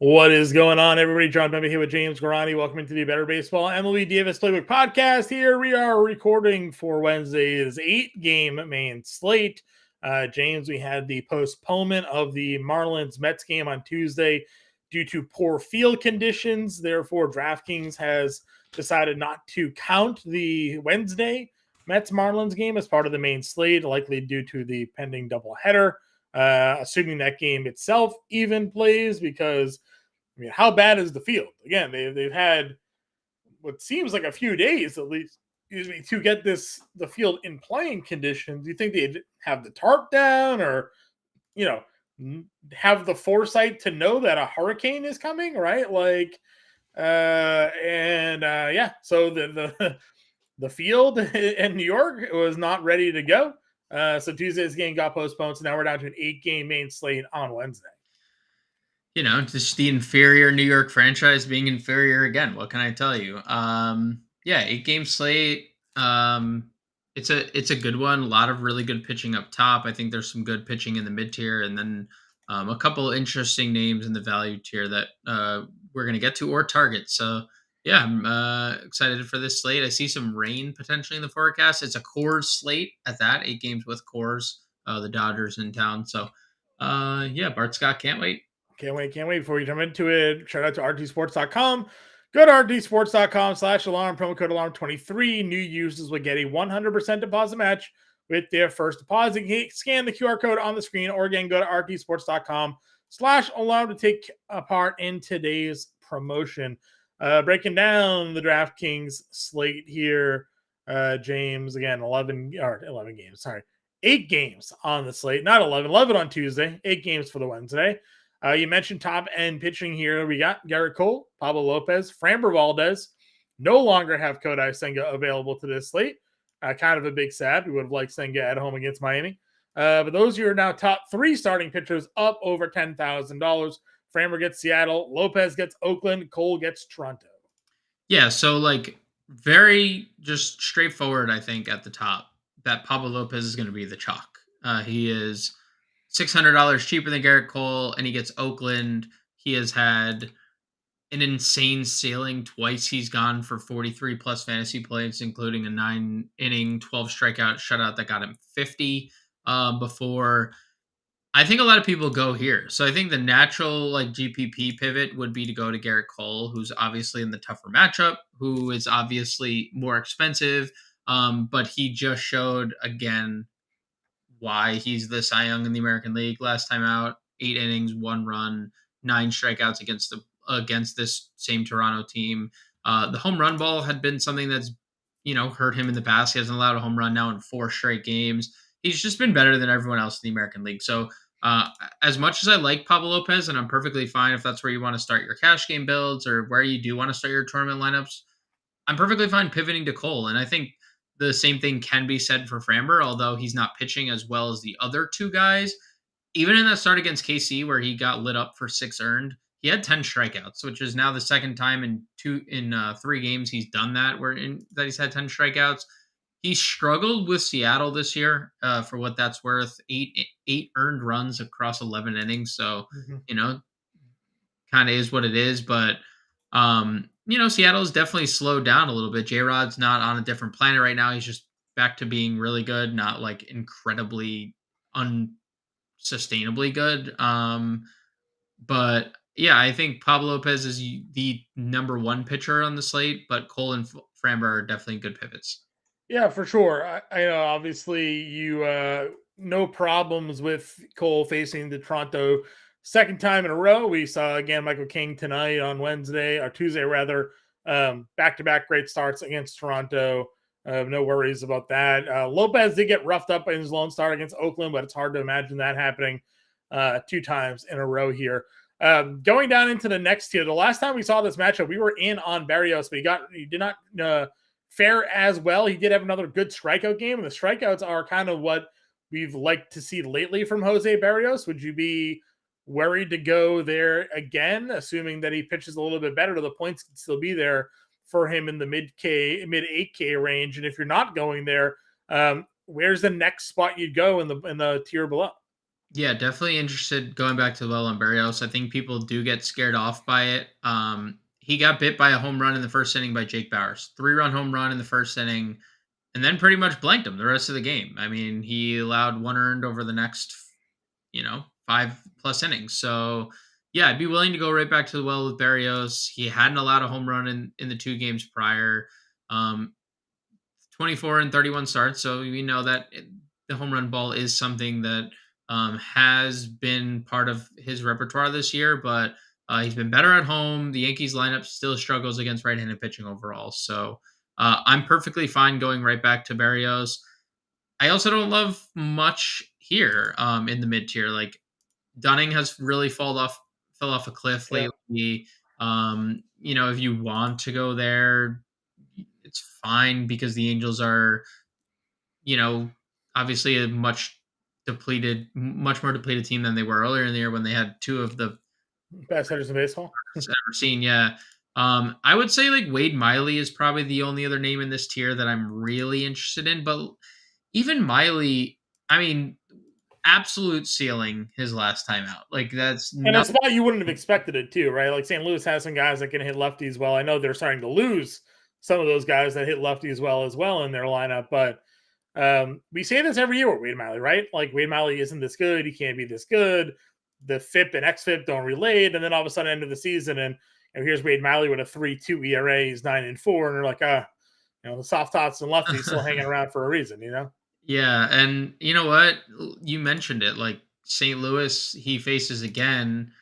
What is going on, everybody? John Impemba here with James Grande. Welcome into the Better Baseball MLB DFS Playbook podcast. Here we are recording for Wednesday's 8-game main slate. James, we had the postponement of the Marlins-Mets game on Tuesday due to poor field conditions. Therefore, DraftKings has decided not to count the Wednesday Mets-Marlins game as part of the main slate, likely due to the pending doubleheader. Assuming that game itself even plays, because how bad is the field? Again, they've had what seems like a few days at least, to get the field in playing conditions. You think they'd have the tarp down, or you know, have the foresight to know that a hurricane is coming, right? Yeah. So the field in New York was not ready to go. So Tuesday's game got postponed. So now we're down to an 8-game main slate on Wednesday. Just the inferior New York franchise being inferior again. What can I tell you? Yeah, 8-game slate. It's a good one. A lot of really good pitching up top. I think there's some good pitching in the mid tier, and then a couple interesting names in the value tier that we're gonna get to, or target. So yeah, I'm excited for this slate. I see some rain potentially in the forecast. It's a Coors slate at that. 8 games with Coors. The Dodgers in town. So yeah, Bart Scott can't wait. Can't wait. Before we jump into it, shout out to rtsports.com. Go to rtsports.com/alarm, promo code alarm23. New users will get a 100% deposit match with their first deposit. Scan the QR code on the screen, or again, go to rtsports.com/alarm to take part in today's promotion. Breaking down the DraftKings slate here, James, again, 11 games. Sorry, 8 games on the slate, not 11 on Tuesday, 8 games for the Wednesday. You mentioned top end pitching here. We got Gerrit Cole, Pablo Lopez, Framber Valdez. No longer have Kodai Senga available to this slate. Kind of a big sad. We would have liked Senga at home against Miami. But those are now top 3 starting pitchers up over $10,000. Framber gets Seattle, Lopez gets Oakland, Cole gets Toronto. Yeah, so very just straightforward, I think, at the top that Pablo Lopez is going to be the chalk. He is $600 cheaper than Gerrit Cole, and he gets Oakland. He has had an insane ceiling. Twice he's gone for 43 plus fantasy points, including a 9-inning, 12 strikeout shutout that got him 50 before. I think a lot of people go here. So I think the natural GPP pivot would be to go to Gerrit Cole, who's obviously in the tougher matchup, who is obviously more expensive. But he just showed again why he's the Cy Young in the American League last time out. 8 innings, 1 run, 9 strikeouts against this same Toronto team. The home run ball had been something that's hurt him in the past. He hasn't allowed a home run now in 4 straight games. He's just been better than everyone else in the American League. So as much as I like Pablo Lopez, and I'm perfectly fine if that's where you want to start your cash game builds or where you do want to start your tournament lineups, I'm perfectly fine pivoting to Cole. And I think the same thing can be said for Framber, although he's not pitching as well as the other 2 guys. Even in that start against KC where he got lit up for 6 earned, he had 10 strikeouts, which is now the second time in 3 games he's done that, that he's had 10 strikeouts. He struggled with Seattle this year, for what that's worth. 8 earned runs across 11 innings. So, kind of is what it is. But, Seattle's definitely slowed down a little bit. J-Rod's not on a different planet right now. He's just back to being really good, not incredibly unsustainably good. But yeah, I think Pablo Lopez is the number 1 pitcher on the slate, but Cole and Framber are definitely good pivots. Yeah, for sure. I know, obviously, you no problems with Cole facing the Toronto second time in a row. We saw, again, Michael King tonight on Wednesday, or Tuesday, rather. Back-to-back great starts against Toronto. No worries about that. Lopez did get roughed up in his lone start against Oakland, but it's hard to imagine that happening 2 times in a row here. Going down into the next tier, the last time we saw this matchup, we were in on Barrios, but he did not fare as well. He did have another good strikeout game, and the strikeouts are kind of what we've liked to see lately from Jose Barrios. Would you be worried to go there again, assuming that he pitches a little bit better, to the points can still be there for him in the mid 8K range? And if you're not going there, where's the next spot you'd go in the tier below? Yeah, definitely interested going back to the well on Barrios. I think people do get scared off by it. He got bit by a home run in the first inning by Jake Bowers. 3-run home run in the first inning, and then pretty much blanked him the rest of the game. I mean, he allowed one earned over the next, 5+ innings. So yeah, I'd be willing to go right back to the well with Barrios. He hadn't allowed a home run in the 2 games prior. Um, 24 and 31 starts. So we know that the home run ball is something that has been part of his repertoire this year, but he's been better at home. The Yankees lineup still struggles against right handed pitching overall. So I'm perfectly fine going right back to Barrios. I also don't love much here in the mid tier. Like Dunning has really fell off a cliff Yeah. lately. If you want to go there, it's fine because the Angels are, you know, obviously a much more depleted team than they were earlier in the year when they had two of the Best hitters in baseball. ever seen. Yeah. I would say like Wade Miley is probably the only other name in this tier that I'm really interested in. But even Miley, I mean, absolute ceiling his last time out. Like that's And a nothing. spot you wouldn't have expected it too, right? Like St. Louis has some guys that can hit lefties well. I know they're starting to lose some of those guys that hit lefties well as well in their lineup, but we say this every year with Wade Miley, right? Like Wade Miley isn't this good. He can't be this good. The FIP and XFIP don't relate. And then all of a sudden, end of the season, and here's Wade Miley with a 3.2 ERA. He's 9-4, and they're like, the soft tots and lefties still hanging around for a reason, you know? Yeah, and you know what? You mentioned it. Like St. Louis, he faces again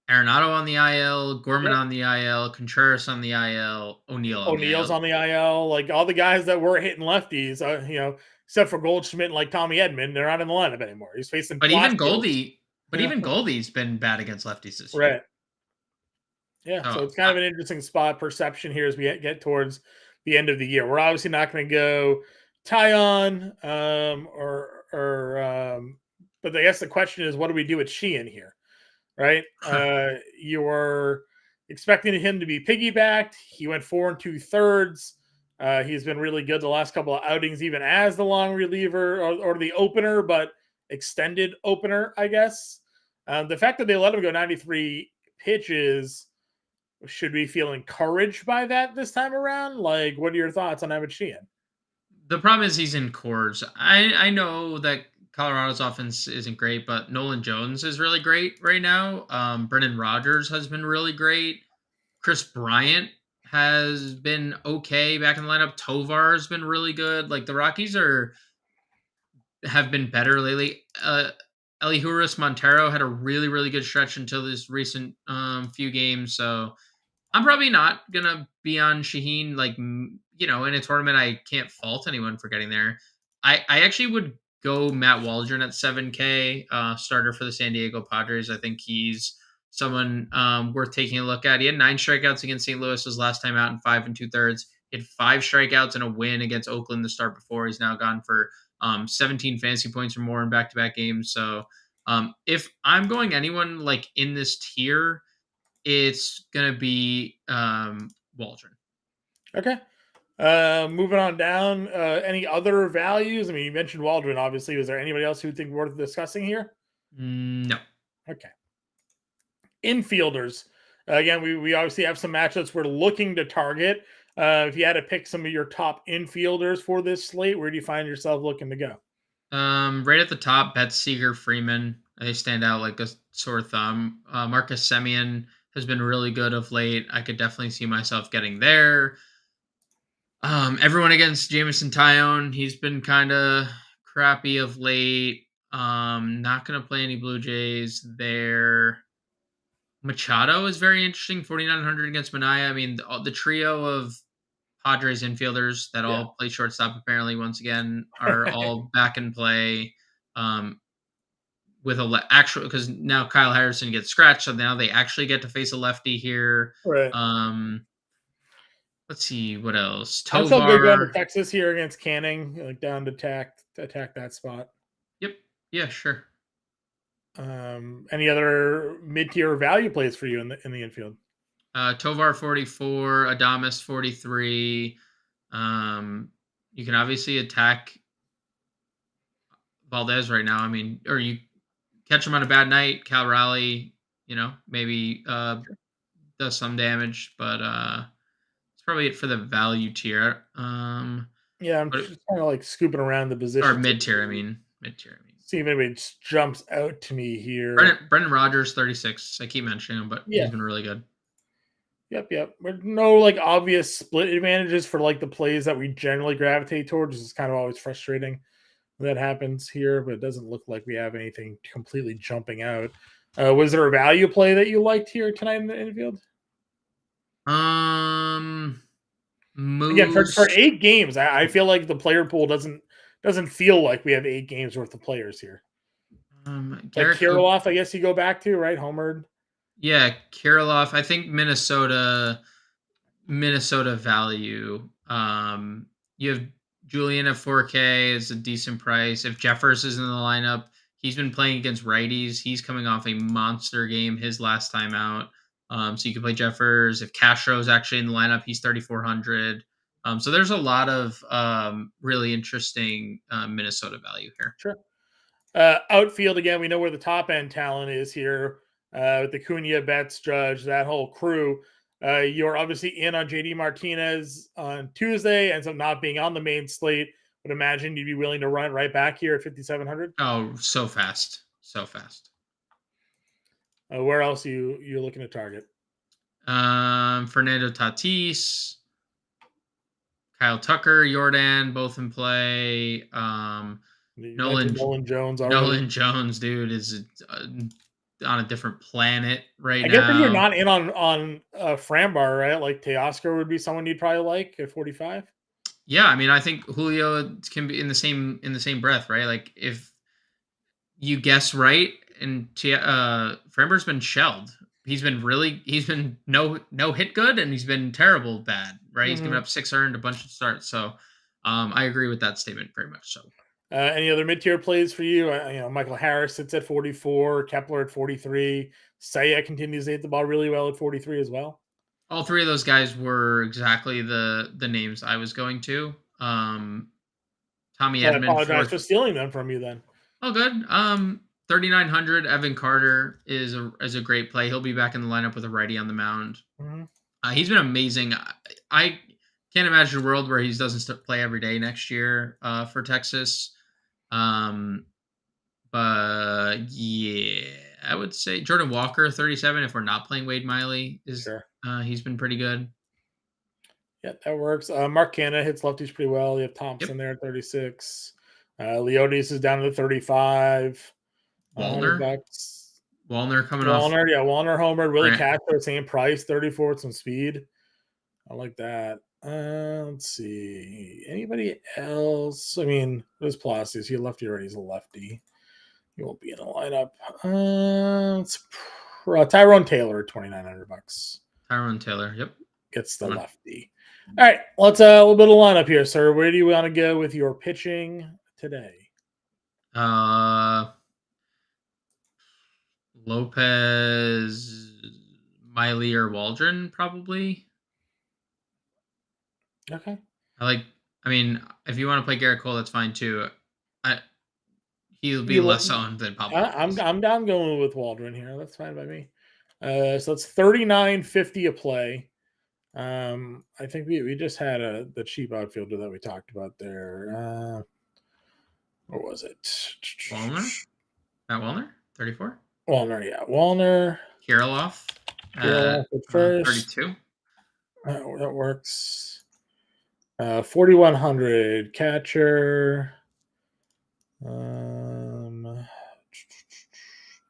Arenado on the IL, Gorman Yep. on the IL, Contreras on the IL, O'Neill on the O'Neill's IL. on the IL. Like all the guys that were hitting lefties, except for Goldschmidt and like Tommy Edman, they're not in the lineup anymore. He's facing But even Palacios. Goldie, but even Goldie's been bad against lefties this year. Right. Yeah, so So it's kind of an interesting spot perception here as we get towards the end of the year. We're obviously not going to go Tyon, but I guess the question is, what do we do with Sheehan here, right? You're expecting him to be piggybacked. He went 4 2/3. He's been really good the last couple of outings, even as the long reliever or the opener, but extended opener, I guess. The fact that they let him go 93 pitches, should we feel encouraged by that this time around? Like, what are your thoughts on Evan Sheehan? the problem is he's in cores. I know that Colorado's offense isn't great, but Nolan Jones is really great right now. Brendan Rodgers has been really great. Chris Bryant has been okay back in the lineup. Tovar has been really good. Like the Rockies have been better lately. Elihuris Montero had a really, really good stretch until this recent few games. So I'm probably not gonna be on Shaheen. Like in a tournament, I can't fault anyone for getting there. I actually would go Matt Waldron at 7K, starter for the San Diego Padres. I think he's someone worth taking a look at. He had 9 strikeouts against St. Louis his last time out in 5 2/3. He had 5 strikeouts and a win against Oakland the start before. He's now gone for 17 fantasy points or more in back-to-back games. So if I'm going anyone like in this tier, it's gonna be Waldron. Okay. Moving on down. Any other values? I mean, you mentioned Waldron, obviously. Was there anybody else who would think worth discussing here? No. Okay. Infielders. Again, we obviously have some matchups we're looking to target. If you had to pick some of your top infielders for this slate, where do you find yourself looking to go? Right at the top, Betts, Seager, Freeman. They stand out like a sore thumb. Marcus Semien has been really good of late. I could definitely see myself getting there. Everyone against Jameson Tyone. He's been kind of crappy of late. Not gonna play any Blue Jays there. Machado is very interesting. 4,900 against Mania. I mean, the trio of Padres infielders that Yeah. all play shortstop apparently once again are all back in play. Um, with actual because now Kyle Harrison gets scratched, so now they actually get to face a lefty here. Right. Um, let's see what else. I'm still good going to Tovar. Texas here against Canning, like down to attack that spot. Yep. Yeah. Sure. Any other mid tier value plays for you in the infield? Tovar 44, Adamas 43. You can obviously attack Valdez right now. I mean, or you catch him on a bad night. Cal Raleigh, maybe does some damage, but it's probably it for the value tier. Yeah, I'm But just kind of like scooping around the or positions. mid tier. I mean, mid tier. See if anybody just jumps out to me here. Brendan Rodgers, 36. I keep mentioning him, but Yeah. he's been really good. Yep. But no like obvious split advantages for like the plays that we generally gravitate towards. It's kind of always frustrating when that happens here, but it doesn't look like we have anything completely jumping out. Was there a value play that you liked here tonight in the infield? Again, for Moose. 8 games, I feel like the player pool doesn't feel like we have 8 games worth of players here. Like Garrett. Kirilloff, I guess you go back to, right? Homered. Yeah, Kirilloff. I think Minnesota value. You have Julian at 4K is a decent price. If Jeffers is in the lineup, he's been playing against righties. He's coming off a monster game his last time out. So you can play Jeffers. If Castro's actually in the lineup, he's 3,400. So there's a lot of really interesting Minnesota value here. Sure. Outfield again, we know where the top end talent is here with the Cunha, Betts, Judge, that whole crew. You're obviously in on JD Martinez on Tuesday, ends up not being on the main slate. Would imagine you'd be willing to run it right back here at 5,700. Oh, so fast. Where else you looking to target? Fernando Tatis, Kyle Tucker, Jordan, both in play. Nolan Jones already. Nolan Jones, dude, is on a different planet right now. I guess if you're not in on Frambar, right? Like Teoscar would be someone you'd probably like at 45. Yeah, I mean, I think Julio can be in the same breath, right? Like if you guess right, and Framber's been shelled. He's been no hit good, and he's been terrible bad, right? He's given up 6 earned, a bunch of starts. So I agree with that statement very much so. Any other mid-tier plays for you? Michael Harris sits at 44, Kepler at 43. Saya continues to hit the ball really well at 43 as well. All 3 of those guys were exactly the names I was going to. Tommy Edman. I apologize for stealing them from you then. Oh, good. 3,900. Evan Carter is a great play. He'll be back in the lineup with a righty on the mound. He's been amazing. I can't imagine a world where he doesn't play every day next year for Texas. But yeah, I would say Jordan Walker, 37. If we're not playing Wade Miley, he's been pretty good. Yeah, that works. Mark Canna hits lefties pretty well. You have Thompson there at 36. Leotis is down to 35. Wallner coming off. Wallner homer. Willie Castro, same price, 34 with some speed. I like that. Let's see. Anybody else? I mean, there's Palacios. He lefty already. He's a lefty. He won't be in the lineup. It's Tyrone Taylor, $2,900. Tyrone Taylor, yep. Gets the lefty. All right, let's a little bit of lineup here, sir. Where do you want to go with your pitching today? Lopez, Miley, or Waldron, probably. Okay. I mean, if you want to play Garrett Cole, that's fine too. He'll be less owned than Pablo. I'm down going with Waldron here. That's fine by me. So it's $39.50 a play. I think we just had the cheap outfielder that we talked about there. What was it? Wallner? Matt Wallner? 34? Wallner, yeah. Wallner. Kirilloff at first. 32. That works. 4,100 catcher.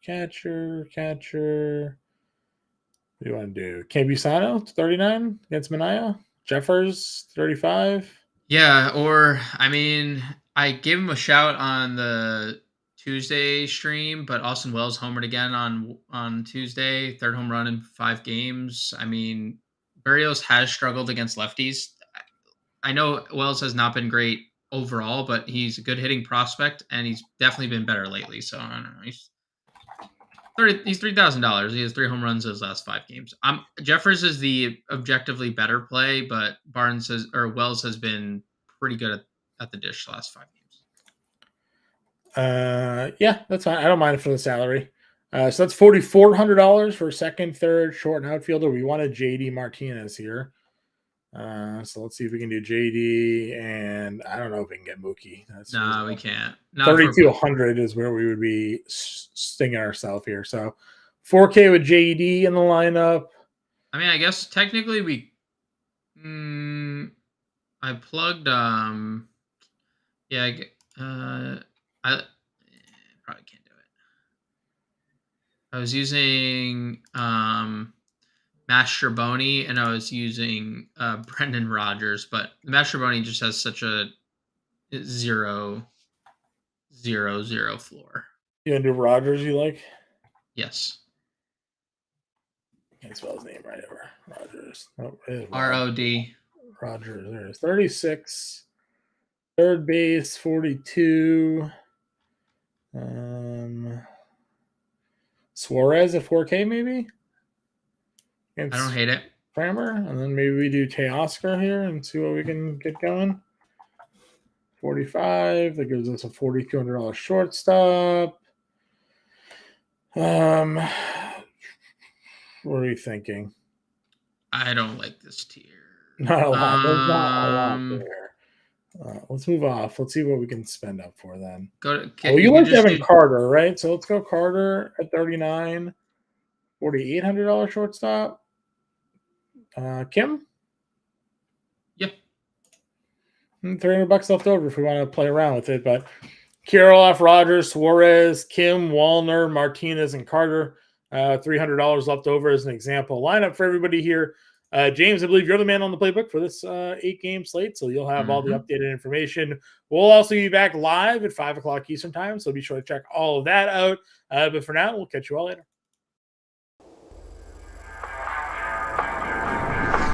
Catcher. What do you want to do? Campusano, 39 against Minaya. Jeffers, 35. Yeah, or I mean, I gave him a shout on the Tuesday stream, but Austin Wells homered again on Tuesday, 3rd home run in 5 games. I mean, Berrios has struggled against lefties. I know Wells has not been great overall, but he's a good hitting prospect, and he's definitely been better lately. So I don't know. He's $3,000. He has 3 home runs in his last 5 games. Jeffers is the objectively better play, but Wells has been pretty good at the dish the last 5 games. Yeah, that's fine. I don't mind it for the salary. So that's $4,400 for second, third, short, and outfielder. We wanted JD Martinez here. So let's see if we can do JD, and I don't know if we can get Mookie. That's No, we can't. Not 3,200 is where we would be stinging ourselves here. So 4K with JD in the lineup. I mean, I guess technically we. I plugged. Yeah. I probably can't do it. I was using Mastroboni and I was using Brendan Rodgers, but Mastroboni just has such a 0-0-0 floor. You gonna do Rodgers? You like? Yes. Can't spell his name right over. Rodgers. Oh, ROD. Rodgers. There's 36. Third base, 42. Suarez at 4K maybe? I don't hate it. Kramer, and then maybe we do Teoscar here and see what we can get going. 45. That gives us a $4,200 shortstop. What are you thinking? I don't like this tier. Not a lot. There's not a lot there. Let's move off. Let's see what we can spend up for then. You like Devin Carter, right? So let's go Carter at 39. $4,800 shortstop. Kim? Yep. $300 left over if we want to play around with it. But Kirilloff, Rodgers, Suarez, Kim, Wallner, Martinez, and Carter. $300 left over as an example lineup for everybody here. James, I believe you're the man on the playbook for this 8-game slate, so you'll have all the updated information. We'll also be back live at 5 o'clock Eastern time, so be sure to check all of that out. But for now, we'll catch you all later.